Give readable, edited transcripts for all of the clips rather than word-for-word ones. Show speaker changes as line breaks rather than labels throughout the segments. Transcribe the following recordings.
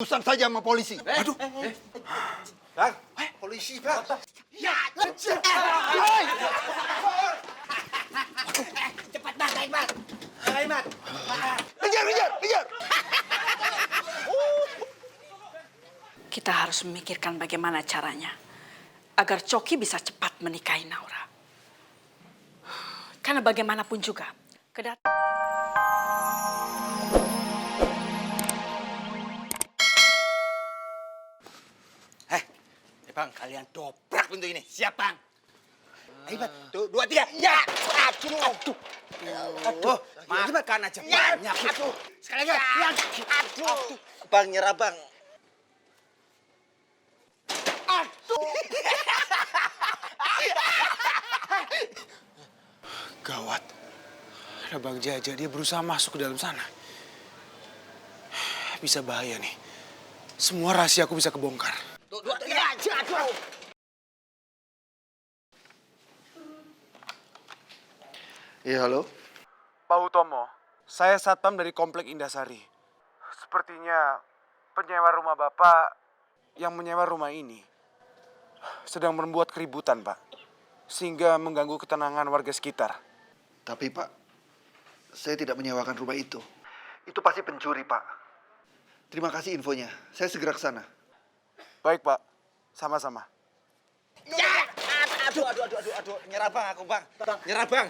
berurusan saja sama polisi.
Aduh. Bang, polisi, Bang.
Ya, kejar.
Cepat Bang, naik Bang. Naik Bang.
Kejar.
Kita harus memikirkan bagaimana caranya agar Coki bisa cepat menikahi Naura. Karena bagaimanapun juga,
Bang, kalian dobrak pintu ini.
Siap Bang.
Ayo, Bang. Tuh, 2, 3. Ya. Aduh. Makan aja banyak.
Aduh. Sekali lagi. Ya. Aduh.
Bang, nyerah, Bang.
Gawat. Ada Bang Jaja, dia berusaha masuk ke dalam sana. Bisa bahaya nih. Semua rahasia aku bisa kebongkar.
Tuh, 2, 3. Aduh.
Iya, halo.
Pak Utomo, saya satpam dari Komplek Indasari. Sepertinya penyewa rumah Bapak yang menyewa rumah ini sedang membuat keributan, Pak. Sehingga mengganggu ketenangan warga sekitar.
Tapi Pak, saya tidak menyewakan rumah itu. Itu pasti pencuri, Pak. Terima kasih infonya. Saya segera ke sana.
Baik, Pak. Sama-sama.
Ya. Aduh. Nyerah, Bang, aku, Bang. Nyerah, Bang.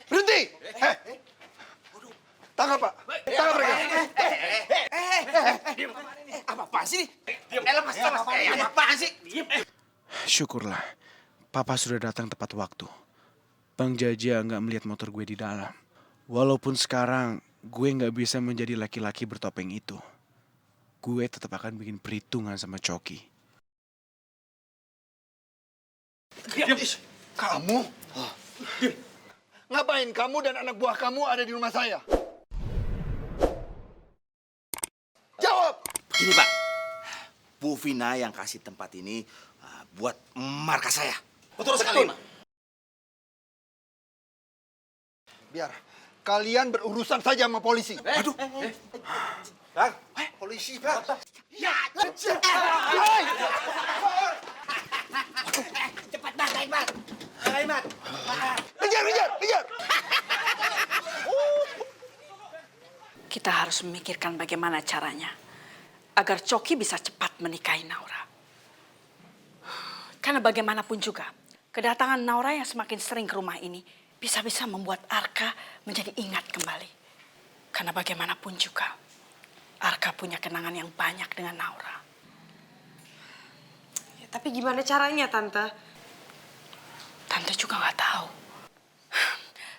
Berhenti! Tangkap, Pak. Tangkap mereka.
Apa-apaan sih? Lepas. Apa-apaan sih?
Syukurlah, Papa sudah datang tepat waktu. Bang Jaja nggak melihat motor gue di dalam. Walaupun sekarang gue nggak bisa menjadi laki-laki bertopeng itu, gue tetap akan bikin perhitungan sama Coki.
Kamu? Ngapain kamu dan anak buah kamu ada di rumah saya? Jawab!
Begini, Pak. Bu Vina yang kasih tempat ini buat markas saya. Betul sekali, Pak.
Biar kalian berurusan saja sama polisi.
Aduh. Bang, polisi, Bang.
Ya. Kejar. Cepat Bang, naik Bang. Naik Bang.
Kejar.
kita harus memikirkan bagaimana caranya agar Coki bisa cepat menikahi Naura. Karena bagaimanapun juga, kedatangan Naura yang semakin sering ke rumah ini bisa-bisa membuat Arka menjadi ingat kembali. Karena bagaimanapun juga, Arka punya kenangan yang banyak dengan Naura.
Ya, tapi gimana caranya, Tante?
Tante juga nggak tahu.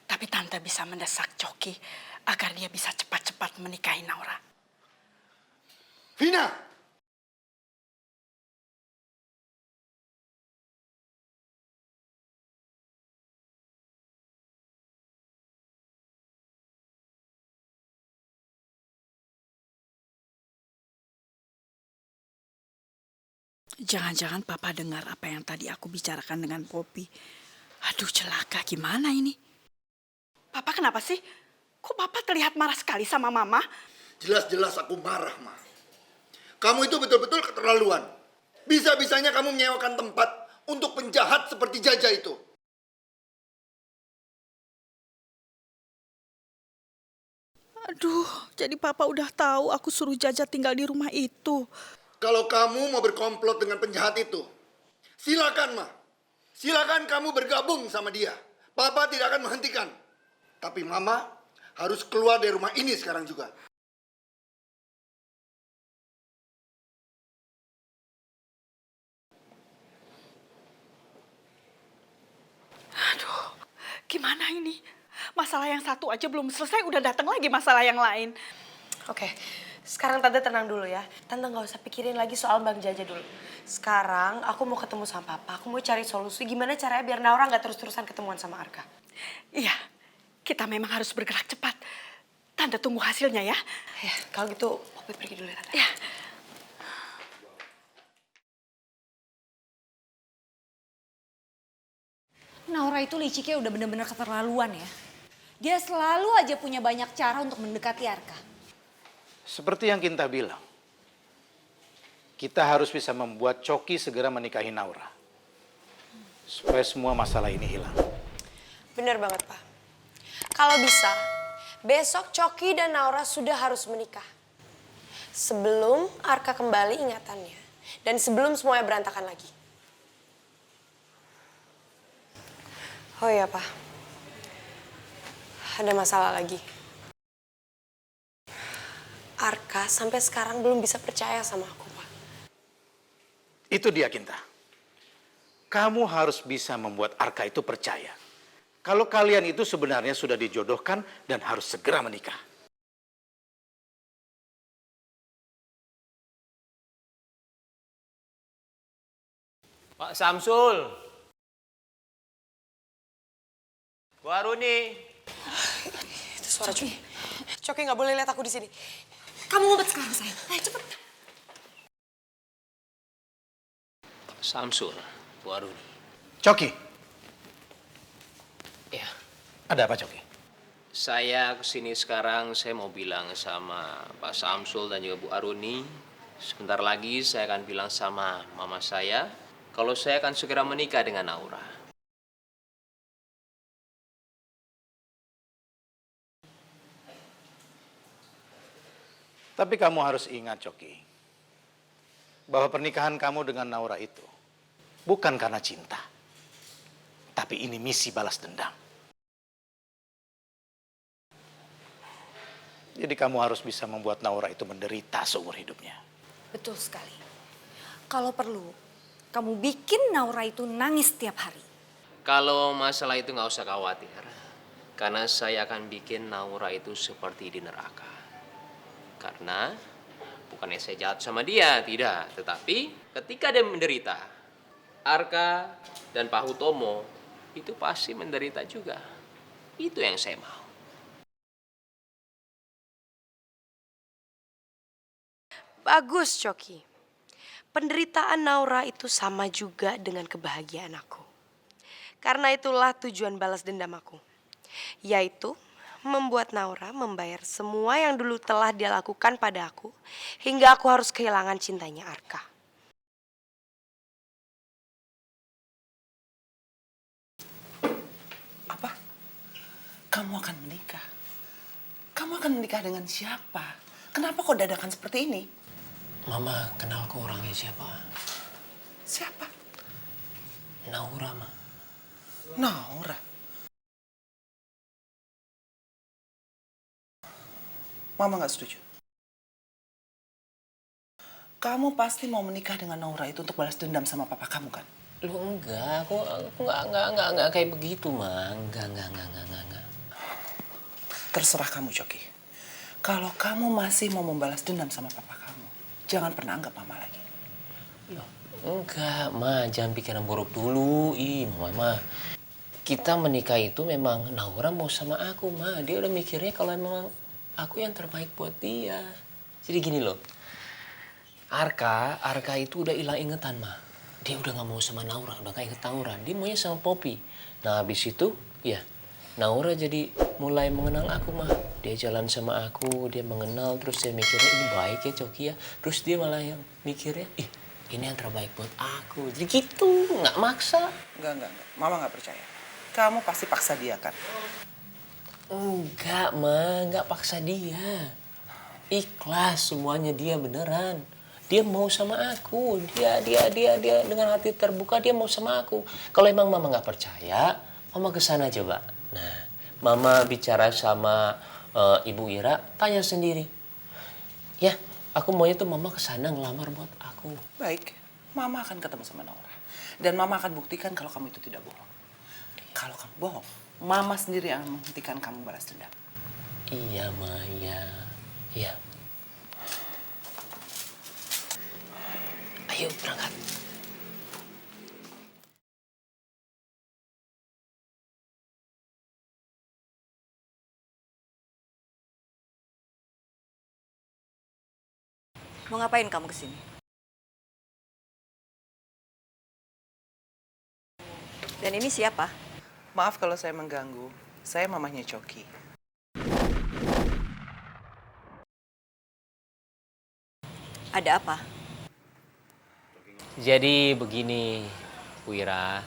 Tapi Tante bisa mendesak Coki agar dia bisa cepat-cepat menikahi Naura.
Vina!
Jangan-jangan Papa dengar apa yang tadi aku bicarakan dengan Poppy. Aduh, celaka, gimana ini? Papa kenapa sih? Kok Papa terlihat marah sekali sama Mama?
Jelas-jelas aku marah, Ma. Kamu itu betul-betul keterlaluan. Bisa-bisanya kamu menyewakan tempat untuk penjahat seperti Jaja itu.
Aduh, jadi Papa udah tahu aku suruh Jaja tinggal di rumah itu.
Kalau kamu mau berkomplot dengan penjahat itu, silakan, Ma. Silakan kamu bergabung sama dia. Papa tidak akan menghentikan. Tapi Mama harus keluar dari rumah ini sekarang juga.
Aduh, gimana ini? Masalah yang satu aja belum selesai, udah datang lagi masalah yang lain.
Oke, sekarang Tante tenang dulu ya. Tante nggak usah pikirin lagi soal Bang Jaja dulu. Sekarang aku mau ketemu sama Papa. Aku mau cari solusi gimana caranya biar Naura nggak terus-terusan ketemuan sama Arka.
Iya, kita memang harus bergerak cepat. Tante tunggu hasilnya ya.
Ya, kalau gitu Poppy pergi dulu ya, Tante.
Ya.
Naura itu liciknya udah bener-bener keterlaluan ya. Dia selalu aja punya banyak cara untuk mendekati Arka.
Seperti yang Kinta bilang, kita harus bisa membuat Coki segera menikahi Naura. Supaya semua masalah ini hilang.
Bener banget, Pak. Kalau bisa, besok Coki dan Naura sudah harus menikah. Sebelum Arka kembali ingatannya. Dan sebelum semuanya berantakan lagi. Oh iya, Pak. Ada masalah lagi. Arka sampai sekarang belum bisa percaya sama aku, Pak.
Itu dia, Kinta. Kamu harus bisa membuat Arka itu percaya. Kalau kalian itu sebenarnya sudah dijodohkan dan harus segera menikah.
Pak Samsul. Bu Aruni.
Itu suara Coki. Coki nggak boleh lihat aku di sini. Kamu ngumpet sekarang, sayang. Ayo cepet.
Pak Samsul, Bu Aruni.
Coki,
Ya,
ada apa Coki?
saya kesini sekarang, saya mau bilang sama Pak Samsul dan juga Bu Aruni. Sebentar lagi saya akan bilang sama mama saya, kalau saya akan segera menikah dengan Naura.
Tapi kamu harus ingat, Coki, bahwa pernikahan kamu dengan Naura itu bukan karena cinta, tapi ini misi balas dendam. Jadi kamu harus bisa membuat Naura itu menderita seumur hidupnya.
Betul sekali. Kalau perlu, kamu bikin Naura itu nangis setiap hari.
Kalau masalah itu nggak usah khawatir, karena saya akan bikin Naura itu seperti di neraka. Karena bukannya saya jahat sama dia, tidak. Tetapi ketika dia menderita, Arka dan Pak Hutomo itu pasti menderita juga. Itu yang saya mau.
Bagus, Coki. Penderitaan Naura itu sama juga dengan kebahagiaan aku. Karena itulah tujuan balas dendam aku. Yaitu membuat Naura membayar semua yang dulu telah dia lakukan pada aku. Hingga aku harus kehilangan cintanya Arka.
Apa? Kamu akan menikah? Kamu akan menikah dengan siapa? Kenapa kok dadakan seperti ini?
Mama kenal kok orangnya siapa?
Siapa?
Naura, Ma.
Naura. Mama nggak setuju. Kamu pasti mau menikah dengan Naura itu untuk balas dendam sama papa kamu kan?
Lu enggak, aku enggak kayak begitu, Ma. Enggak.
Terserah kamu, Coki. Kalau kamu masih mau membalas dendam sama papa kamu, jangan pernah anggap mama lagi.
Loh, enggak, Ma. Jangan pikiran buruk dulu. Mama. Kita menikah itu memang Naura mau sama aku, Ma. Dia udah mikirnya kalau memang aku yang terbaik buat dia. Jadi gini loh. Arka itu udah hilang ingatan, Ma. Dia udah gak mau sama Naura, udah gak inget Naura. Dia maunya sama Poppy. Nah, habis itu, ya, Naura jadi mulai mengenal aku, mah. Dia jalan sama aku, dia mengenal, terus dia mikirnya ini baik ya Coki ya. Terus dia malah yang mikirnya, ini yang terbaik buat aku. Jadi gitu, nggak maksa.
Enggak. Mama nggak percaya. Kamu pasti paksa dia kan?
Enggak, Ma, nggak paksa dia. Ikhlas semuanya dia beneran. Dia mau sama aku. Dia dengan hati terbuka dia mau sama aku. Kalau emang Mama nggak percaya, Mama kesana coba. Nah, Mama bicara sama Ibu Ira, tanya sendiri. Ya, aku maunya tuh Mama kesana ngelamar buat aku.
Baik, Mama akan ketemu sama Naura. Dan Mama akan buktikan kalau kamu itu tidak bohong. Kalau kamu bohong, Mama sendiri yang menghentikan kamu balas dendam.
Iya, Ma, iya. Ayo berangkat.
Mau ngapain kamu kesini? Dan ini siapa?
Maaf kalau saya mengganggu. Saya mamanya Coki.
Ada apa?
Jadi begini, Bu Ira.